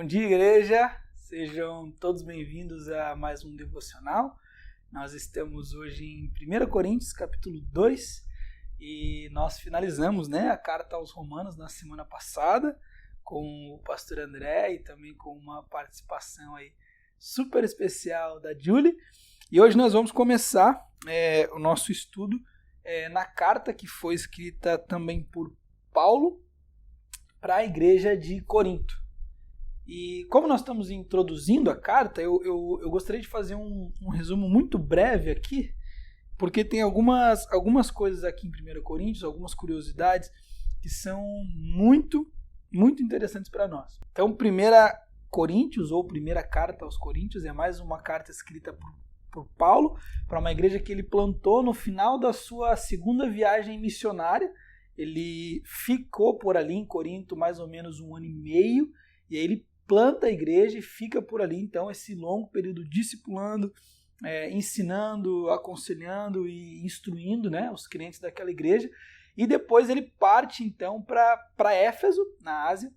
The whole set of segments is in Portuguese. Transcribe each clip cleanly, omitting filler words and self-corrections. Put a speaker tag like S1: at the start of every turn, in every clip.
S1: Bom dia, igreja! Sejam todos bem-vindos a mais um devocional. Nós estamos hoje em 1 Coríntios, capítulo 2, e nós finalizamos a carta aos Romanos na semana passada, com o pastor André e também com uma participação aí super especial da Julie. E hoje nós vamos começar o nosso estudo na carta que foi escrita também por Paulo para a igreja de Corinto. E como nós estamos introduzindo a carta, eu gostaria de fazer um resumo muito breve aqui, porque tem algumas coisas aqui em 1 Coríntios, algumas curiosidades que são muito, muito interessantes para nós. Então, 1 Coríntios, ou primeira carta aos Coríntios, é mais uma carta escrita por Paulo, para uma igreja que ele plantou no final da sua segunda viagem missionária. Ele ficou por ali em Corinto mais ou menos 1 ano e meio, e aí ele planta a igreja e fica por ali, então, esse longo período discipulando, ensinando, aconselhando e instruindo os crentes daquela igreja. E depois ele parte, então, para Éfeso, na Ásia,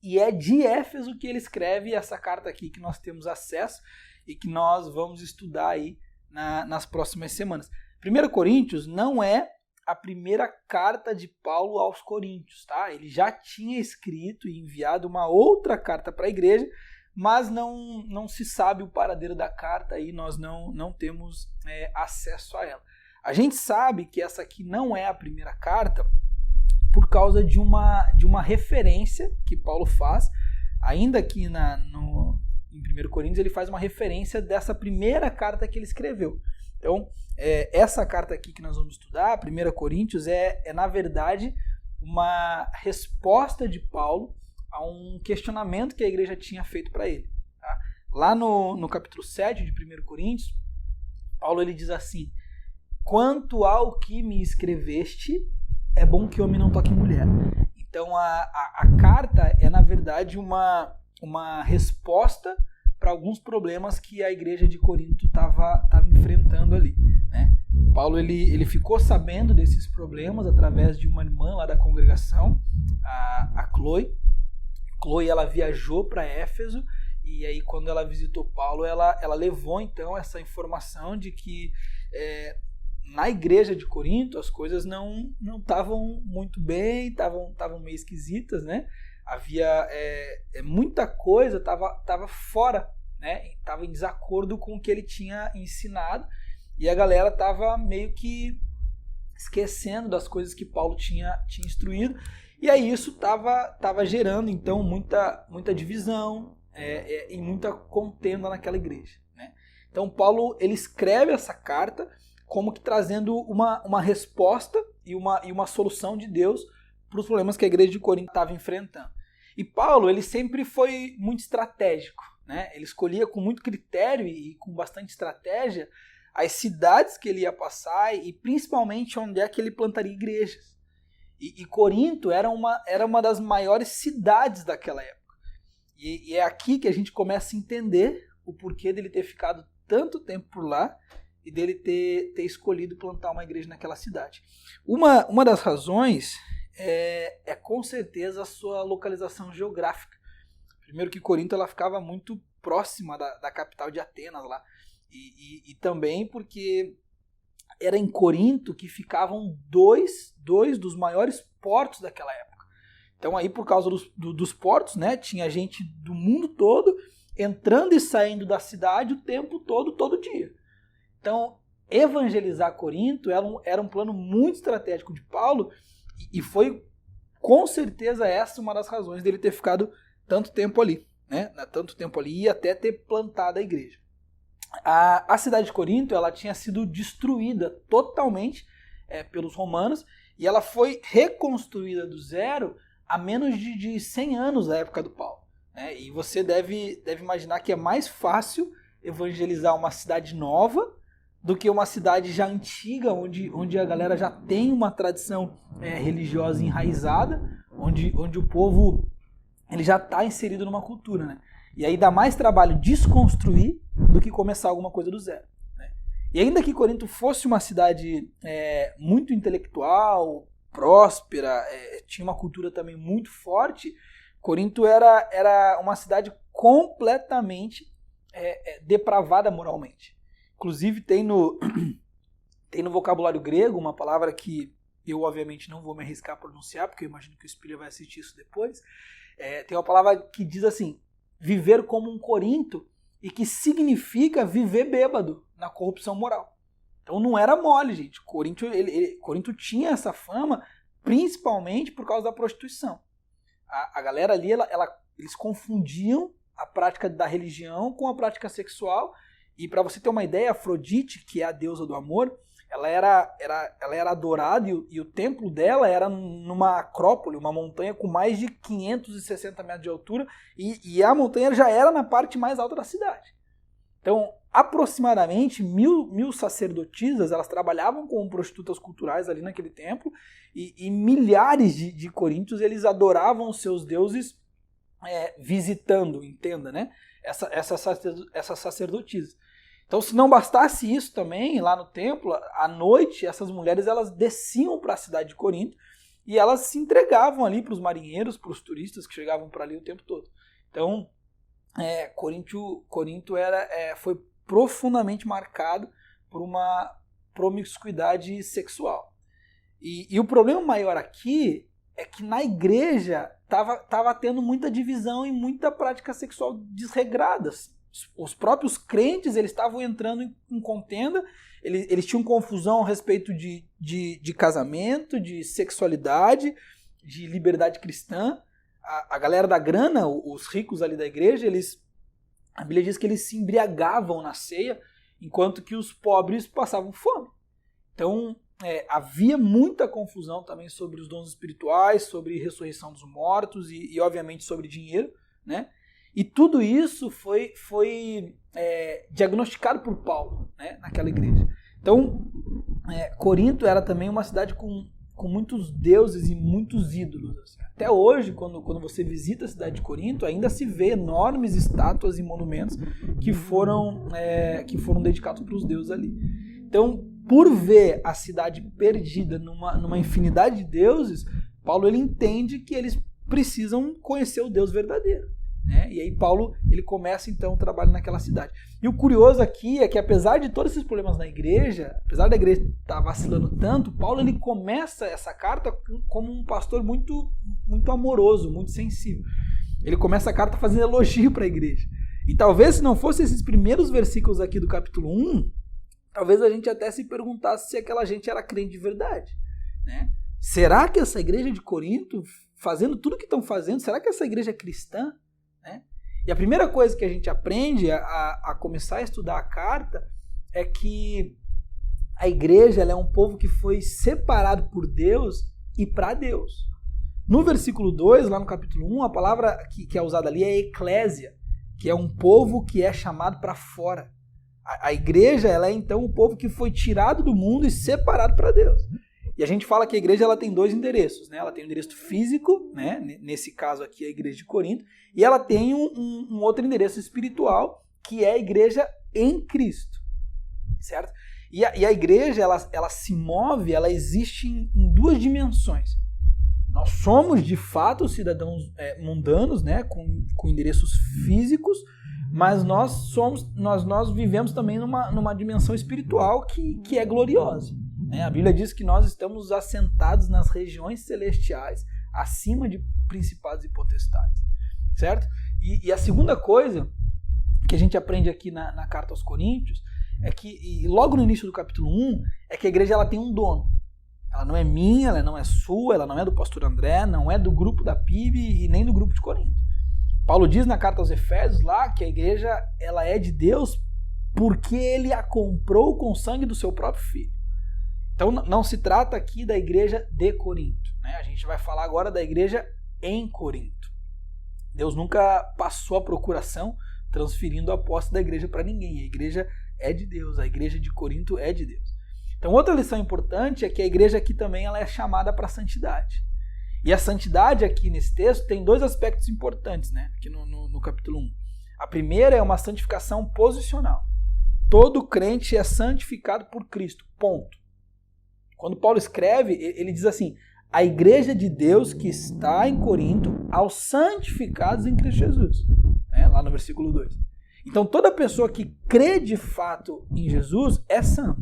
S1: e é de Éfeso que ele escreve essa carta aqui que nós temos acesso e que nós vamos estudar aí nas próximas semanas. 1 Coríntios não é a primeira carta de Paulo aos Coríntios, tá? Ele já tinha escrito e enviado uma outra carta para a igreja, mas não se sabe o paradeiro da carta e nós não temos acesso a ela. A gente sabe que essa aqui não é a primeira carta por causa de uma referência que Paulo faz, ainda aqui em 1 Coríntios ele faz uma referência dessa primeira carta que ele escreveu. Então, essa carta aqui que nós vamos estudar, 1 Coríntios, na verdade uma resposta de Paulo a um questionamento que a igreja tinha feito para ele. Tá? Lá no capítulo 7 de 1 Coríntios, Paulo ele diz assim: quanto ao que me escreveste, é bom que homem não toque mulher. Então a carta é na verdade uma resposta para alguns problemas que a igreja de Corinto estava enfrentando ali. Paulo ele ficou sabendo desses problemas através de uma irmã lá da congregação, a Chloe. Chloe ela viajou para Éfeso e aí quando ela visitou Paulo, ela levou então essa informação de que na igreja de Corinto as coisas não estavam muito bem, estavam meio esquisitas, Havia muita coisa, estava fora, estava em desacordo com o que ele tinha ensinado, e a galera estava meio que esquecendo das coisas que Paulo tinha instruído, e aí isso estava gerando então muita divisão e muita contenda naquela igreja. Então Paulo ele escreve essa carta como que trazendo uma resposta e uma solução de Deus para os problemas que a igreja de Corinto estava enfrentando. E Paulo ele sempre foi muito estratégico. Ele escolhia com muito critério e com bastante estratégia as cidades que ele ia passar e principalmente onde é que ele plantaria igrejas. E Corinto era uma das maiores cidades daquela época. E é aqui que a gente começa a entender o porquê dele ter ficado tanto tempo por lá e dele ter escolhido plantar uma igreja naquela cidade. Uma das razões é com certeza a sua localização geográfica. Primeiro que Corinto ela ficava muito próxima da capital de Atenas lá. E também porque era em Corinto que ficavam dois dos maiores portos daquela época. Então aí por causa dos portos, tinha gente do mundo todo entrando e saindo da cidade o tempo todo dia. Então evangelizar Corinto era um plano muito estratégico de Paulo e foi com certeza essa uma das razões dele ter ficado tanto tempo ali, tanto tempo ali e até ter plantado a igreja. A cidade de Corinto ela tinha sido destruída totalmente pelos romanos e ela foi reconstruída do zero há menos de 100 anos da época do Paulo. E você deve imaginar que é mais fácil evangelizar uma cidade nova do que uma cidade já antiga, onde a galera já tem uma tradição religiosa enraizada, onde o povo ele já está inserido numa cultura. E aí dá mais trabalho desconstruir do que começar alguma coisa do zero. E ainda que Corinto fosse uma cidade muito intelectual, próspera, tinha uma cultura também muito forte, Corinto era uma cidade completamente depravada moralmente. Inclusive tem no vocabulário grego uma palavra que eu obviamente não vou me arriscar a pronunciar, porque eu imagino que o Spiller vai assistir isso depois. Tem uma palavra que diz assim, viver como um Corinto, e que significa viver bêbado na corrupção moral. Então não era mole, gente. Corinto tinha essa fama principalmente por causa da prostituição. A galera ali, eles confundiam a prática da religião com a prática sexual. E para você ter uma ideia, Afrodite, que é a deusa do amor, ela era adorada e o templo dela era numa acrópole, uma montanha com mais de 560 metros de altura, e a montanha já era na parte mais alta da cidade. Então, aproximadamente 1.000 sacerdotisas, elas trabalhavam como prostitutas culturais ali naquele templo, e milhares de coríntios, eles adoravam os seus deuses visitando, entenda, né? Essas sacerdotisas. Então, se não bastasse isso também, lá no templo, à noite, essas mulheres elas desciam para a cidade de Corinto e elas se entregavam ali para os marinheiros, para os turistas que chegavam para ali o tempo todo. Então, Corinto foi profundamente marcado por uma promiscuidade sexual. E o problema maior aqui é que na igreja estava tendo muita divisão e muita prática sexual desregrada. Os próprios crentes eles estavam entrando em contenda, eles tinham confusão a respeito de casamento, de sexualidade, de liberdade cristã. A galera da grana, os ricos ali da igreja, a Bíblia diz que eles se embriagavam na ceia, enquanto que os pobres passavam fome. Então, havia muita confusão também sobre os dons espirituais, sobre ressurreição dos mortos e obviamente, sobre dinheiro, né? E tudo isso foi diagnosticado por Paulo, né, naquela igreja. Então, Corinto era também uma cidade com muitos deuses e muitos ídolos. Assim. Até hoje, quando você visita a cidade de Corinto, ainda se vê enormes estátuas e monumentos que foram dedicados para os deuses ali. Então, por ver a cidade perdida numa infinidade de deuses, Paulo ele entende que eles precisam conhecer o Deus verdadeiro. E aí Paulo ele começa então o trabalho naquela cidade. E o curioso aqui é que apesar de todos esses problemas na igreja, apesar da igreja estar vacilando tanto, Paulo ele começa essa carta como um pastor muito, muito amoroso, muito sensível. Ele começa a carta fazendo elogio para a igreja. E talvez se não fossem esses primeiros versículos aqui do capítulo 1, talvez a gente até se perguntasse se aquela gente era crente de verdade. Né? Será que essa igreja de Corinto, fazendo tudo que estão fazendo, será que essa igreja é cristã? Né? E a primeira coisa que a gente aprende a começar a estudar a carta é que a igreja ela é um povo que foi separado por Deus e para Deus. No versículo 2, lá no capítulo 1, a palavra que é usada ali é eclésia, que é um povo que é chamado para fora. A igreja ela é então um povo que foi tirado do mundo e separado para Deus. E a gente fala que a igreja ela tem dois endereços, né? Ela tem um endereço físico, né? Nesse caso aqui a igreja de Corinto, e ela tem um outro endereço espiritual, que é a igreja em Cristo, certo? E a igreja ela se move, ela existe em duas dimensões. Nós somos de fato cidadãos mundanos, né? Com endereços físicos, mas nós vivemos também numa dimensão espiritual que é gloriosa. A Bíblia diz que nós estamos assentados nas regiões celestiais, acima de principados e potestades, certo? E a segunda coisa que a gente aprende aqui na carta aos Coríntios é que, logo no início do capítulo 1, é que a igreja ela tem um dono. Ela não é minha, ela não é sua, ela não é do pastor André, não é do grupo da PIB e nem do grupo de Corinto. Paulo diz na carta aos Efésios lá que a igreja ela é de Deus porque ele a comprou com o sangue do seu próprio filho. Então não se trata aqui da igreja de Corinto, né? A gente vai falar agora da igreja em Corinto. Deus nunca passou a procuração transferindo a posse da igreja para ninguém. A igreja é de Deus, a igreja de Corinto é de Deus. Então outra lição importante é que a igreja aqui também ela é chamada para a santidade. E a santidade aqui nesse texto tem dois aspectos importantes, né? Aqui no capítulo 1. A primeira é uma santificação posicional. Todo crente é santificado por Cristo, ponto. Quando Paulo escreve, ele diz assim, a igreja de Deus que está em Corinto aos santificados em Cristo Jesus. Lá no versículo 2. Então toda pessoa que crê de fato em Jesus é santa.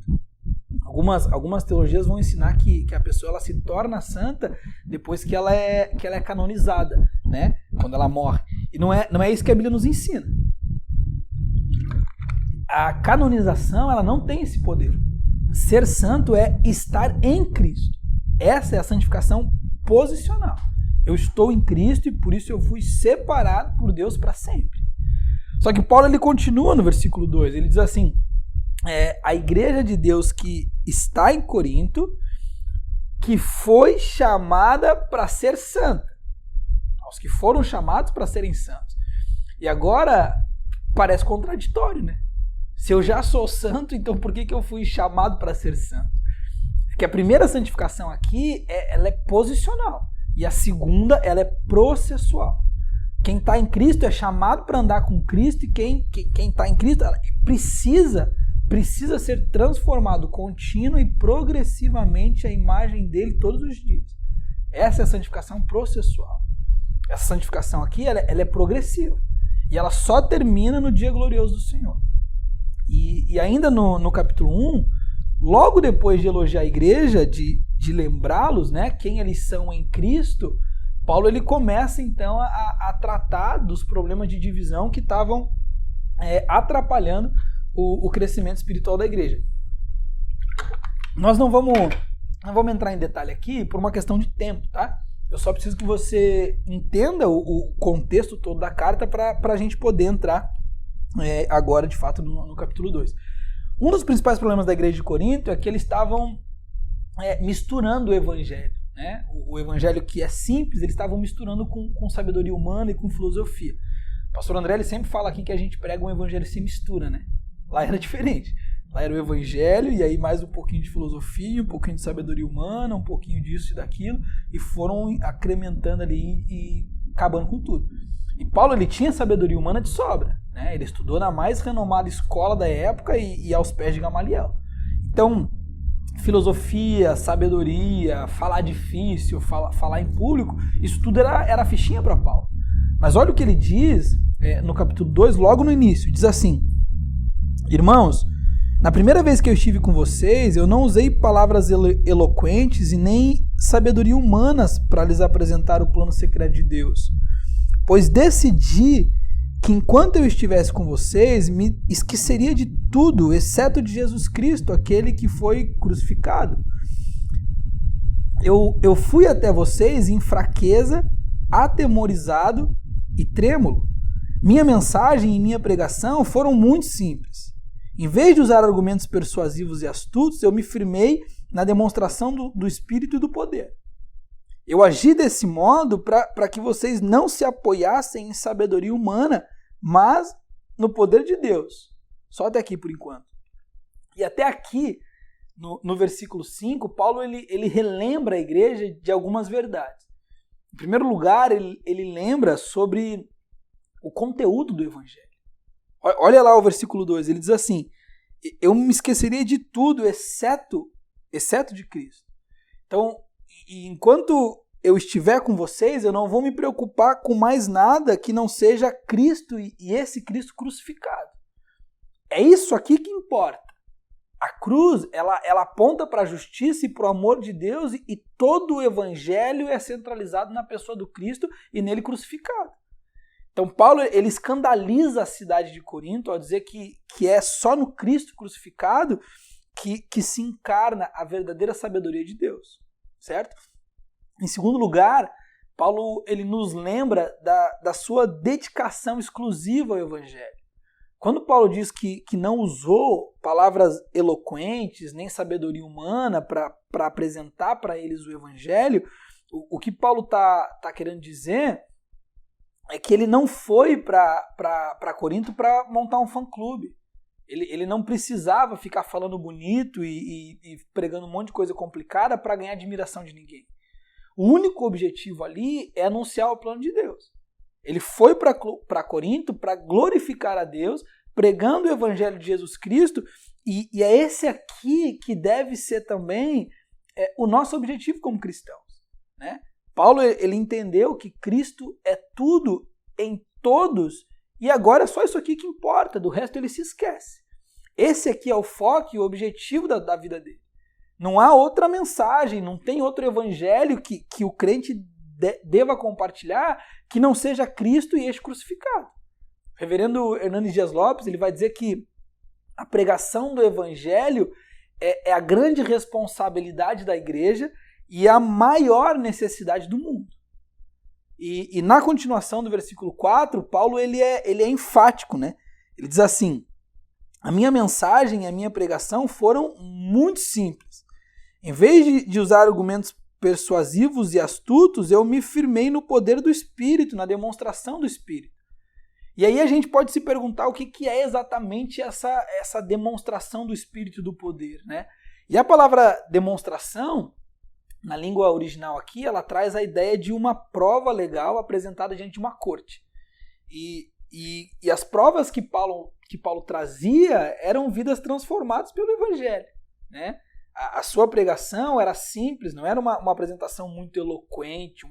S1: Algumas teologias vão ensinar que a pessoa ela se torna santa depois que ela é canonizada, né? Quando ela morre. E não é isso que a Bíblia nos ensina. A canonização ela não tem esse poder. Ser santo é estar em Cristo. Essa é a santificação posicional. Eu estou em Cristo e por isso eu fui separado por Deus para sempre. Só que Paulo ele continua no versículo 2, ele diz assim, a igreja de Deus que está em Corinto, que foi chamada para ser santa. Aos que foram chamados para serem santos. E agora parece contraditório, né? Se eu já sou santo, então por que eu fui chamado para ser santo? Porque a primeira santificação aqui, ela é posicional. E a segunda, ela é processual. Quem está em Cristo é chamado para andar com Cristo e quem está em Cristo precisa ser transformado contínua e progressivamente à imagem dele todos os dias. Essa é a santificação processual. Essa santificação aqui, ela é progressiva. E ela só termina no dia glorioso do Senhor. E ainda no capítulo 1, logo depois de elogiar a igreja, de lembrá-los, né, quem eles são em Cristo, Paulo ele começa então a tratar dos problemas de divisão que estavam atrapalhando o crescimento espiritual da igreja. Nós não vamos entrar em detalhe aqui por uma questão de tempo, tá? Eu só preciso que você entenda o contexto todo da carta para a gente poder entrar agora, de fato, no capítulo 2. Um dos principais problemas da igreja de Corinto é que eles estavam misturando o evangelho. Né? O evangelho que é simples, eles estavam misturando com sabedoria humana e com filosofia. O pastor André ele sempre fala aqui que a gente prega um evangelho sem mistura, né? Lá era diferente. Lá era o evangelho e aí mais um pouquinho de filosofia, um pouquinho de sabedoria humana, um pouquinho disso e daquilo, e foram acrementando ali e acabando com tudo. E Paulo ele tinha sabedoria humana de sobra, né? Ele estudou na mais renomada escola da época e aos pés de Gamaliel. Então, filosofia, sabedoria, falar difícil, falar em público, isso tudo era fichinha para Paulo. Mas olha o que ele diz no capítulo 2, logo no início, diz assim: irmãos, na primeira vez que eu estive com vocês, eu não usei palavras eloquentes e nem sabedoria humanas para lhes apresentar o plano secreto de Deus, pois decidi que enquanto eu estivesse com vocês, me esqueceria de tudo, exceto de Jesus Cristo, aquele que foi crucificado. Eu fui até vocês em fraqueza, atemorizado e trêmulo. Minha mensagem e minha pregação foram muito simples. Em vez de usar argumentos persuasivos e astutos, eu me firmei na demonstração do Espírito e do poder. Eu agi desse modo para que vocês não se apoiassem em sabedoria humana, mas no poder de Deus. Só até aqui por enquanto. E até aqui, no versículo 5, Paulo ele relembra a igreja de algumas verdades. Em primeiro lugar, ele lembra sobre o conteúdo do evangelho. Olha lá o versículo 2, ele diz assim: eu me esqueceria de tudo, exceto de Cristo. Então, enquanto eu estiver com vocês, eu não vou me preocupar com mais nada que não seja Cristo e esse Cristo crucificado. É isso aqui que importa. A cruz, ela aponta para a justiça e para o amor de Deus e todo o evangelho é centralizado na pessoa do Cristo e nele crucificado. Então Paulo ele escandaliza a cidade de Corinto ao dizer que é só no Cristo crucificado que se encarna a verdadeira sabedoria de Deus, certo? Em segundo lugar, Paulo ele nos lembra da sua dedicação exclusiva ao evangelho. Quando Paulo diz que não usou palavras eloquentes, nem sabedoria humana para apresentar para eles o evangelho, o que Paulo tá querendo dizer é que ele não foi para Corinto para montar um fã-clube. Ele não precisava ficar falando bonito e pregando um monte de coisa complicada para ganhar admiração de ninguém. O único objetivo ali é anunciar o plano de Deus. Ele foi para Corinto para glorificar a Deus, pregando o evangelho de Jesus Cristo, e é esse aqui que deve ser também o nosso objetivo como cristãos. né? Paulo ele entendeu que Cristo é tudo em todos e agora é só isso aqui que importa, do resto ele se esquece. Esse aqui é o foco e o objetivo da vida dele. Não há outra mensagem, não tem outro evangelho que o crente deva compartilhar que não seja Cristo e este crucificado. O reverendo Hernandes Dias Lopes ele vai dizer que a pregação do evangelho é a grande responsabilidade da igreja e a maior necessidade do mundo. E na continuação do versículo 4, Paulo ele é enfático, né? Ele diz assim: a minha mensagem e a minha pregação foram muito simples. Em vez de usar argumentos persuasivos e astutos, eu me firmei no poder do Espírito, na demonstração do Espírito. E aí a gente pode se perguntar o que é exatamente essa demonstração do Espírito e do poder, né? E a palavra demonstração, na língua original aqui, ela traz a ideia de uma prova legal apresentada diante de uma corte. E as provas que Paulo trazia eram vidas transformadas pelo Evangelho, né? A sua pregação era simples, não era uma apresentação muito eloquente,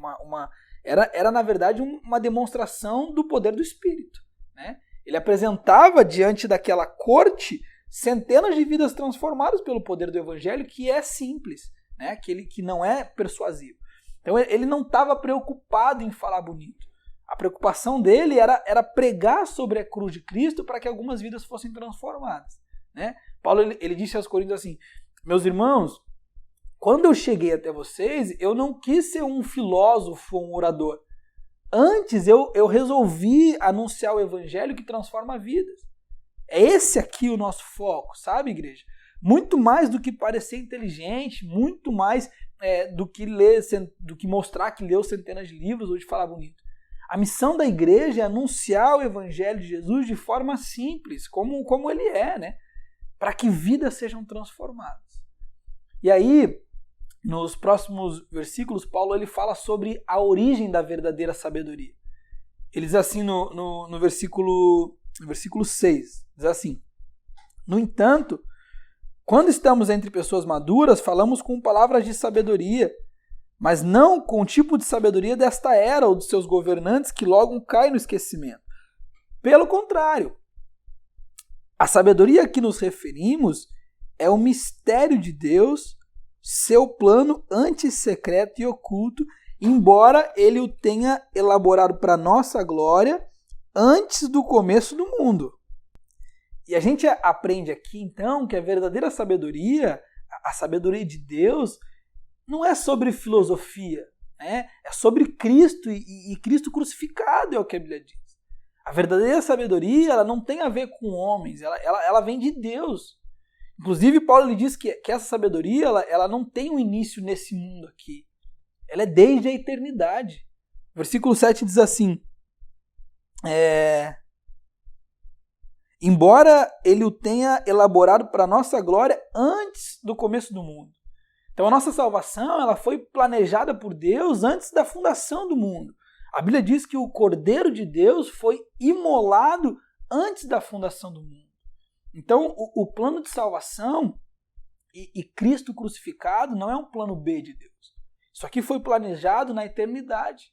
S1: era na verdade uma demonstração do poder do Espírito, né? Ele apresentava diante daquela corte centenas de vidas transformadas pelo poder do Evangelho, que é simples, né? Aquele que não é persuasivo. Então ele não estava preocupado em falar bonito. A preocupação dele era pregar sobre a cruz de Cristo para que algumas vidas fossem transformadas, né? Paulo ele disse aos Coríntios assim: meus irmãos, quando eu cheguei até vocês, eu não quis ser um filósofo ou um orador. Antes eu resolvi anunciar o evangelho que transforma vidas. É esse aqui o nosso foco, sabe, igreja? Muito mais do que parecer inteligente, muito mais do que mostrar que leu centenas de livros ou de falar bonito. A missão da igreja é anunciar o evangelho de Jesus de forma simples, como ele é, né? Para que vidas sejam transformadas. E aí, nos próximos versículos, Paulo ele fala sobre a origem da verdadeira sabedoria. Ele diz assim no versículo 6, diz assim: no entanto, quando estamos entre pessoas maduras, falamos com palavras de sabedoria, mas não com o tipo de sabedoria desta era ou dos seus governantes que logo cai no esquecimento. Pelo contrário, a sabedoria a que nos referimos é o mistério de Deus, seu plano antissecreto e oculto, embora ele o tenha elaborado para nossa glória antes do começo do mundo. E a gente aprende aqui, então, que a verdadeira sabedoria, a sabedoria de Deus, não é sobre filosofia, né? É sobre Cristo e Cristo crucificado, é o que a Bíblia diz. A verdadeira sabedoria ela não tem a ver com homens, ela vem de Deus. Inclusive, Paulo ele diz que essa sabedoria ela não tem um início nesse mundo aqui. Ela é desde a eternidade. O versículo 7 diz assim: embora ele o tenha elaborado para a nossa glória antes do começo do mundo. Então a nossa salvação ela foi planejada por Deus antes da fundação do mundo. A Bíblia diz que o Cordeiro de Deus foi imolado antes da fundação do mundo. Então, o plano de salvação e Cristo crucificado não é um plano B de Deus. Isso aqui foi planejado na eternidade.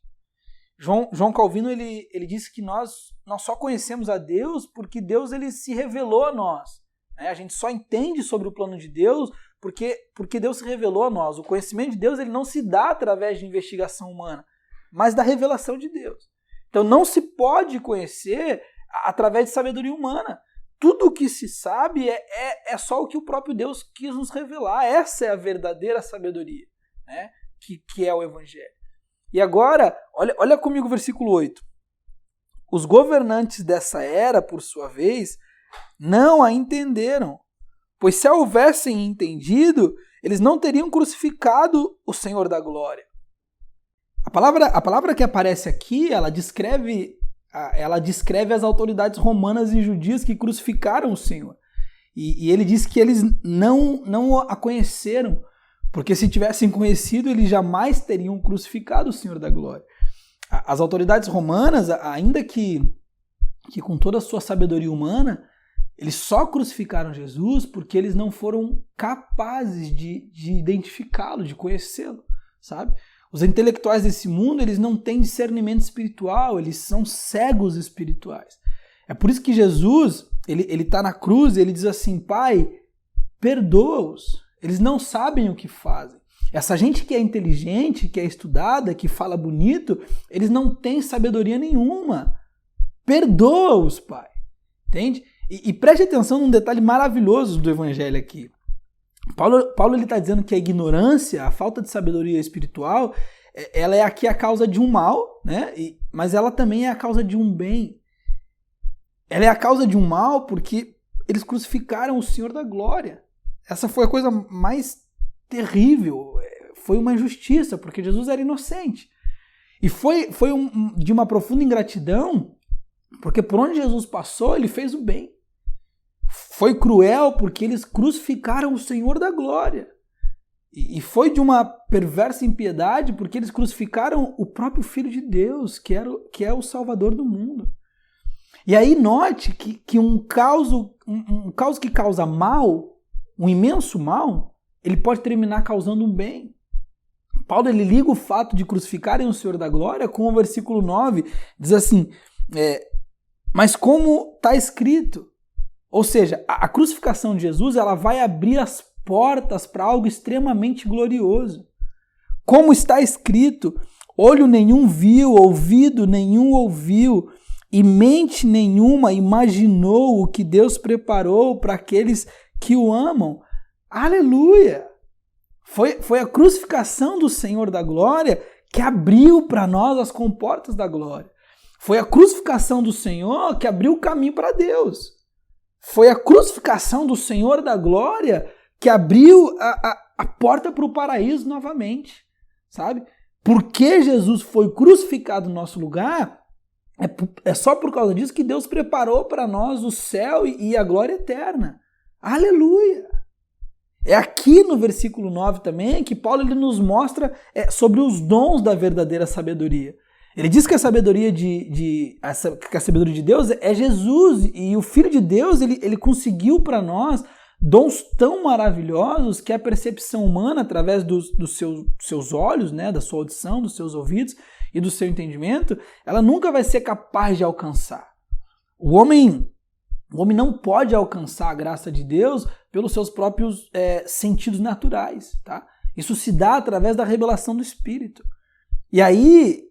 S1: João Calvino ele disse que nós só conhecemos a Deus porque Deus ele se revelou a nós. A gente só entende sobre o plano de Deus porque Deus se revelou a nós. O conhecimento de Deus ele não se dá através de investigação humana, mas da revelação de Deus. Então não se pode conhecer através de sabedoria humana. Tudo o que se sabe é só o que o próprio Deus quis nos revelar. Essa é a verdadeira sabedoria, né? Que é o Evangelho. E agora, olha comigo o versículo 8. Os governantes dessa era, por sua vez, não a entenderam, pois se a houvessem entendido, eles não teriam crucificado o Senhor da glória. A palavra que aparece aqui, ela descreve as autoridades romanas e judias que crucificaram o Senhor. E ele diz que eles não a conheceram, porque se tivessem conhecido, eles jamais teriam crucificado o Senhor da glória. As autoridades romanas, ainda que com toda a sua sabedoria humana, eles só crucificaram Jesus porque eles não foram capazes de identificá-lo, de conhecê-lo, sabe? Os intelectuais desse mundo, eles não têm discernimento espiritual, eles são cegos espirituais. É por isso que Jesus, ele está na cruz e ele diz assim, Pai, perdoa-os, eles não sabem o que fazem. Essa gente que é inteligente, que é estudada, que fala bonito, eles não têm sabedoria nenhuma. Perdoa-os, Pai. Entende? E preste atenção num detalhe maravilhoso do evangelho aqui. Paulo está dizendo que a ignorância, a falta de sabedoria espiritual, ela é aqui a causa de um mal, né? Mas ela também é a causa de um bem. Ela é a causa de um mal porque eles crucificaram o Senhor da glória. Essa foi a coisa mais terrível. Foi uma injustiça, porque Jesus era inocente. E foi de uma profunda ingratidão, porque por onde Jesus passou, ele fez o bem. Foi cruel porque eles crucificaram o Senhor da glória. E foi de uma perversa impiedade porque eles crucificaram o próprio Filho de Deus, que é o Salvador do mundo. E aí note que um caos que causa mal, um imenso mal, ele pode terminar causando um bem. Paulo ele liga o fato de crucificarem o Senhor da glória com o versículo 9, diz assim, mas como está escrito, ou seja, a crucificação de Jesus ela vai abrir as portas para algo extremamente glorioso. Como está escrito, olho nenhum viu, ouvido nenhum ouviu, e mente nenhuma imaginou o que Deus preparou para aqueles que o amam. Aleluia! Foi a crucificação do Senhor da glória que abriu para nós as comportas da glória. Foi a crucificação do Senhor que abriu o caminho para Deus. Foi a crucificação do Senhor da glória que abriu a porta para o paraíso novamente, sabe? Porque Jesus foi crucificado no nosso lugar, é só por causa disso que Deus preparou para nós o céu e a glória eterna. Aleluia! É aqui no versículo 9 também que Paulo ele nos mostra sobre os dons da verdadeira sabedoria. Ele diz que a sabedoria de Deus é Jesus, e o Filho de Deus ele conseguiu para nós dons tão maravilhosos que a percepção humana, através dos seus olhos, né, da sua audição, dos seus ouvidos e do seu entendimento, ela nunca vai ser capaz de alcançar. O homem não pode alcançar a graça de Deus pelos seus próprios sentidos naturais. Tá? Isso se dá através da revelação do Espírito. E aí,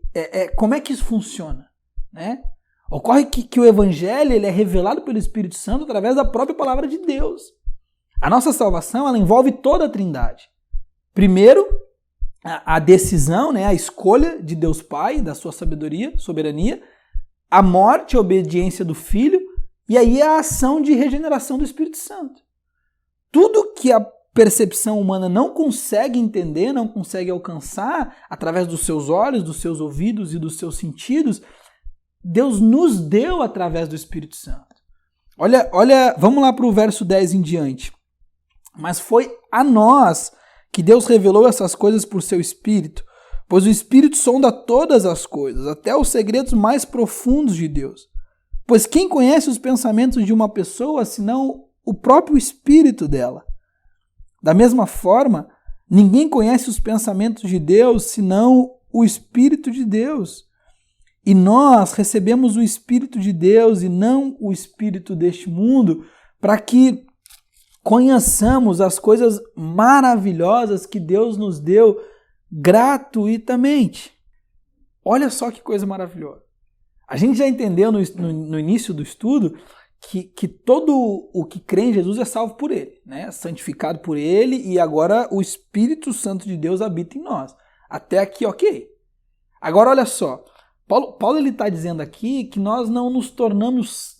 S1: como é que isso funciona? Né? Ocorre que o Evangelho ele é revelado pelo Espírito Santo através da própria palavra de Deus. A nossa salvação ela envolve toda a Trindade. Primeiro, a decisão, né, a escolha de Deus Pai, da sua sabedoria, soberania, a morte e a obediência do Filho, e aí a ação de regeneração do Espírito Santo. Tudo que a percepção humana não consegue entender, não consegue alcançar, através dos seus olhos, dos seus ouvidos e dos seus sentidos, Deus nos deu através do Espírito Santo. Olha, vamos lá para o verso 10 em diante. Mas foi a nós que Deus revelou essas coisas por seu Espírito, pois o Espírito sonda todas as coisas, até os segredos mais profundos de Deus. Pois quem conhece os pensamentos de uma pessoa, senão o próprio Espírito dela? Da mesma forma, ninguém conhece os pensamentos de Deus, senão o Espírito de Deus. E nós recebemos o Espírito de Deus e não o Espírito deste mundo, para que conheçamos as coisas maravilhosas que Deus nos deu gratuitamente. Olha só que coisa maravilhosa. A gente já entendeu no início do estudo que todo o que crê em Jesus é salvo por Ele, né? Santificado por Ele, e agora o Espírito Santo de Deus habita em nós. Até aqui, ok. Agora olha só, Paulo ele está dizendo aqui que nós não nos tornamos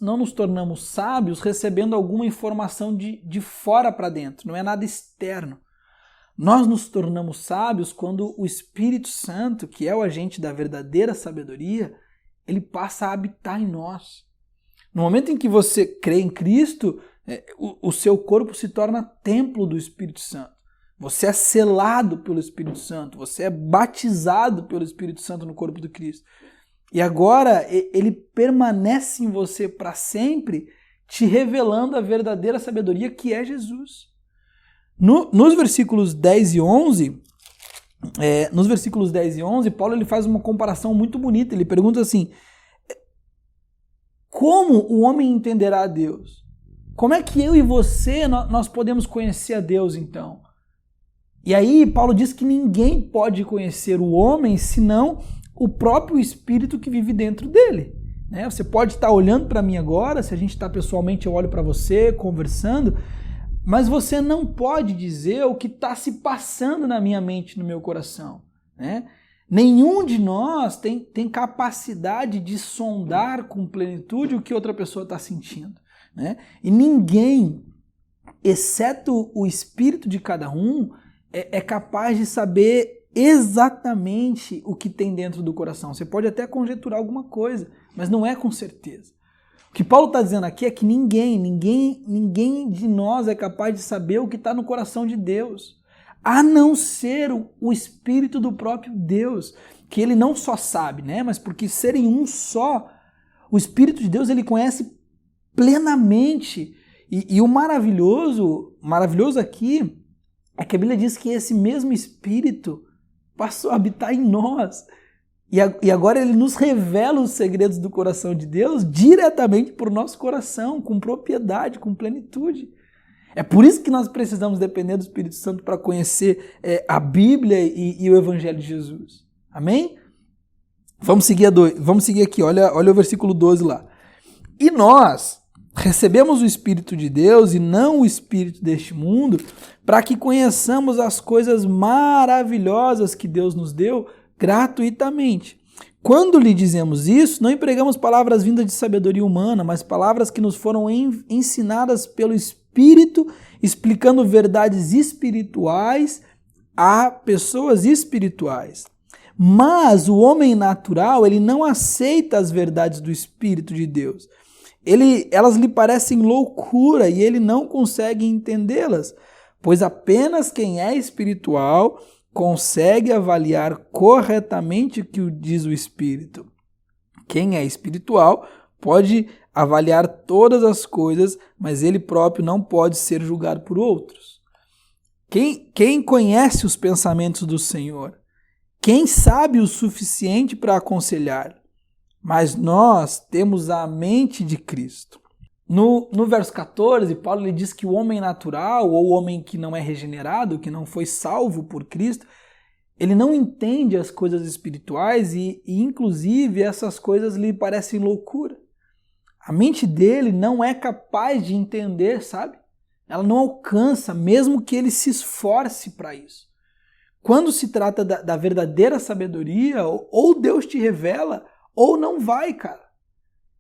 S1: sábios recebendo alguma informação de fora para dentro, não é nada externo. Nós nos tornamos sábios quando o Espírito Santo, que é o agente da verdadeira sabedoria, ele passa a habitar em nós. No momento em que você crê em Cristo, o seu corpo se torna templo do Espírito Santo. Você é selado pelo Espírito Santo, você é batizado pelo Espírito Santo no corpo de Cristo. E agora ele permanece em você para sempre, te revelando a verdadeira sabedoria que é Jesus. Nos versículos 10 e 11, nos versículos 10 e 11, Paulo ele faz uma comparação muito bonita. Ele pergunta assim: como o homem entenderá a Deus? Como é que eu e você, nós podemos conhecer a Deus então? E aí Paulo diz que ninguém pode conhecer o homem senão o próprio Espírito que vive dentro dele. Você pode estar olhando para mim agora, se a gente está pessoalmente, eu olho para você, conversando, mas você não pode dizer o que está se passando na minha mente, no meu coração. Nenhum de nós tem capacidade de sondar com plenitude o que outra pessoa está sentindo. E ninguém, exceto o Espírito de cada um, é capaz de saber exatamente o que tem dentro do coração. Você pode até conjecturar alguma coisa, mas não é com certeza. O que Paulo está dizendo aqui é que ninguém de nós é capaz de saber o que está no coração de Deus, a não ser o Espírito do próprio Deus, que ele não só sabe, mas porque serem um só, o Espírito de Deus ele conhece plenamente. E o maravilhoso aqui é que a Bíblia diz que esse mesmo Espírito passou a habitar em nós. E agora ele nos revela os segredos do coração de Deus diretamente para o nosso coração, com propriedade, com plenitude. É por isso que nós precisamos depender do Espírito Santo para conhecer a Bíblia e o Evangelho de Jesus. Amém? Vamos seguir aqui, olha o versículo 12 lá. E nós recebemos o Espírito de Deus e não o espírito deste mundo, para que conheçamos as coisas maravilhosas que Deus nos deu gratuitamente. Quando lhe dizemos isso, não empregamos palavras vindas de sabedoria humana, mas palavras que nos foram ensinadas pelo Espírito, explicando verdades espirituais a pessoas espirituais. Mas o homem natural, ele não aceita as verdades do Espírito de Deus. Elas lhe parecem loucura e ele não consegue entendê-las, pois apenas quem é espiritual consegue avaliar corretamente o que diz o Espírito. Quem é espiritual pode avaliar todas as coisas, mas ele próprio não pode ser julgado por outros. Quem conhece os pensamentos do Senhor? Quem sabe o suficiente para aconselhar? Mas nós temos a mente de Cristo. No verso 14, Paulo ele diz que o homem natural, ou o homem que não é regenerado, que não foi salvo por Cristo, ele não entende as coisas espirituais e inclusive, essas coisas lhe parecem loucura. A mente dele não é capaz de entender, sabe? Ela não alcança, mesmo que ele se esforce para isso. Quando se trata da verdadeira sabedoria, ou Deus te revela, ou não vai, cara.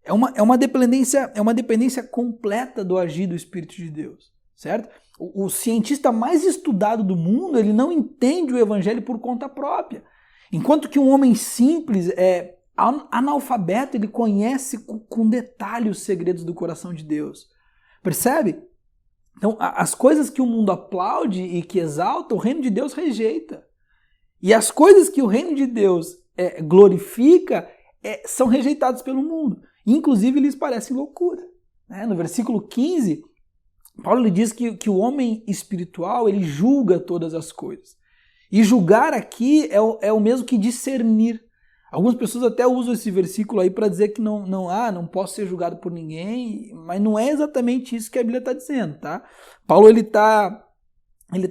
S1: É uma dependência completa do agir do Espírito de Deus, certo? O cientista mais estudado do mundo, ele não entende o Evangelho por conta própria. Enquanto que um homem simples, analfabeto, ele conhece com detalhe os segredos do coração de Deus. Percebe? Então, as coisas que o mundo aplaude e que exalta, o reino de Deus rejeita. E as coisas que o reino de Deus glorifica, são rejeitados pelo mundo. Inclusive, lhes parecem loucura. No versículo 15, Paulo lhe diz que o homem espiritual ele julga todas as coisas. E julgar aqui é o mesmo que discernir. Algumas pessoas até usam esse versículo aí para dizer que não posso ser julgado por ninguém, mas não é exatamente isso que a Bíblia está dizendo, tá? Paulo ele tá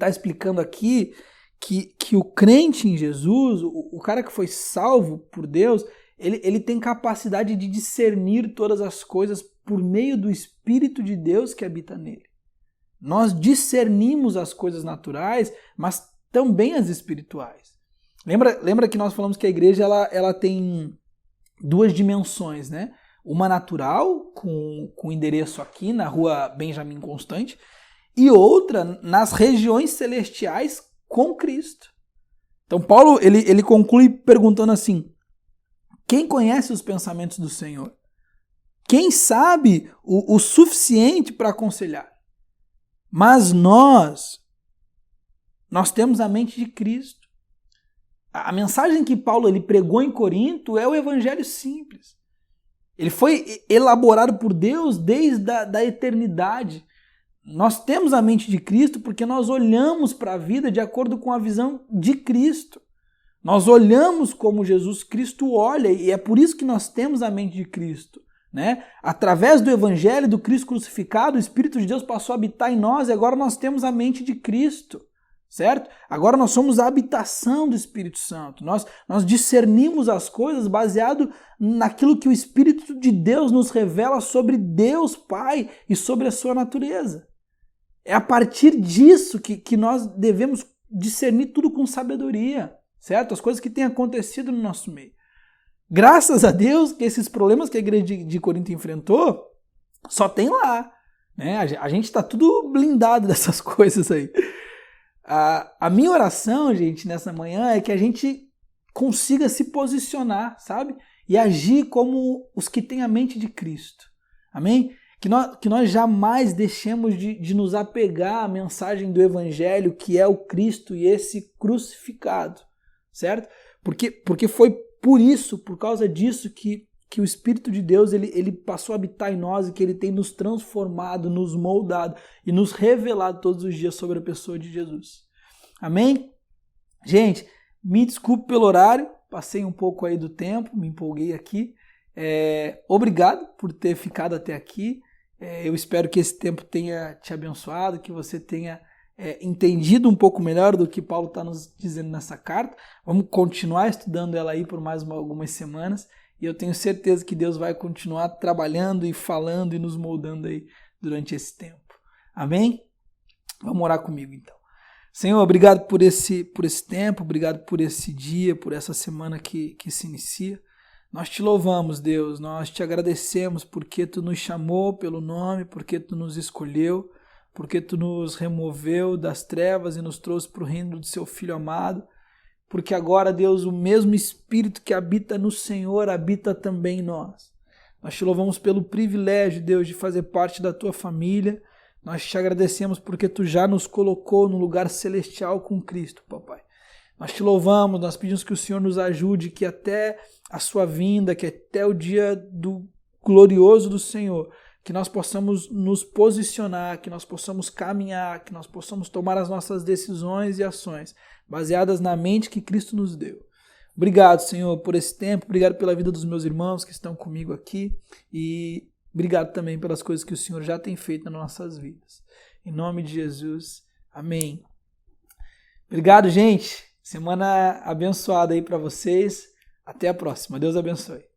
S1: explicando aqui que o crente em Jesus, o cara que foi salvo por Deus, ele tem capacidade de discernir todas as coisas por meio do Espírito de Deus que habita nele. Nós discernimos as coisas naturais, mas também as espirituais. Lembra que nós falamos que a igreja ela tem duas dimensões, né? Uma natural, com endereço aqui na rua Benjamin Constant, e outra nas regiões celestiais com Cristo. Então Paulo ele conclui perguntando assim: quem conhece os pensamentos do Senhor? Quem sabe o suficiente para aconselhar? Mas nós temos a mente de Cristo. A mensagem que Paulo ele pregou em Corinto é o evangelho simples. Ele foi elaborado por Deus desde a eternidade. Nós temos a mente de Cristo porque nós olhamos para a vida de acordo com a visão de Cristo. Nós olhamos como Jesus Cristo olha e é por isso que nós temos a mente de Cristo. Né? Através do Evangelho do Cristo crucificado, o Espírito de Deus passou a habitar em nós e agora nós temos a mente de Cristo. Certo? Agora nós somos a habitação do Espírito Santo. Nós discernimos as coisas baseado naquilo que o Espírito de Deus nos revela sobre Deus Pai e sobre a sua natureza. É a partir disso que nós devemos discernir tudo com sabedoria, certo? As coisas que têm acontecido no nosso meio. Graças a Deus que esses problemas que a igreja de Corinto enfrentou, só tem lá. Né? A gente está tudo blindado dessas coisas aí. A minha oração, gente, nessa manhã é que a gente consiga se posicionar, sabe? E agir como os que têm a mente de Cristo. Amém? Que nós jamais deixemos de nos apegar à mensagem do Evangelho, que é o Cristo e esse crucificado, certo? Porque foi por causa disso que o Espírito de Deus ele passou a habitar em nós e que ele tem nos transformado, nos moldado e nos revelado todos os dias sobre a pessoa de Jesus. Amém? Gente, me desculpe pelo horário, passei um pouco aí do tempo, me empolguei aqui. Obrigado por ter ficado até aqui. Eu espero que esse tempo tenha te abençoado, que você tenha entendido um pouco melhor do que Paulo está nos dizendo nessa carta. Vamos continuar estudando ela aí por mais algumas semanas e eu tenho certeza que Deus vai continuar trabalhando e falando e nos moldando aí durante esse tempo. Amém? Vamos orar comigo então. Senhor, obrigado por esse tempo, obrigado por esse dia, por essa semana que se inicia. Nós te louvamos, Deus, nós te agradecemos porque Tu nos chamou pelo nome, porque Tu nos escolheu, porque Tu nos removeu das trevas e nos trouxe para o reino do Seu Filho amado, porque agora, Deus, o mesmo Espírito que habita no Senhor habita também em nós. Nós te louvamos pelo privilégio, Deus, de fazer parte da Tua família. Nós te agradecemos porque Tu já nos colocou no lugar celestial com Cristo, papai. Nós te louvamos, nós pedimos que o Senhor nos ajude, que até a sua vinda, que até o dia do glorioso do Senhor, que nós possamos nos posicionar, que nós possamos caminhar, que nós possamos tomar as nossas decisões e ações baseadas na mente que Cristo nos deu. Obrigado, Senhor, por esse tempo, obrigado pela vida dos meus irmãos que estão comigo aqui e obrigado também pelas coisas que o Senhor já tem feito nas nossas vidas. Em nome de Jesus, amém. Obrigado, gente. Semana abençoada aí para vocês. Até a próxima. Deus abençoe.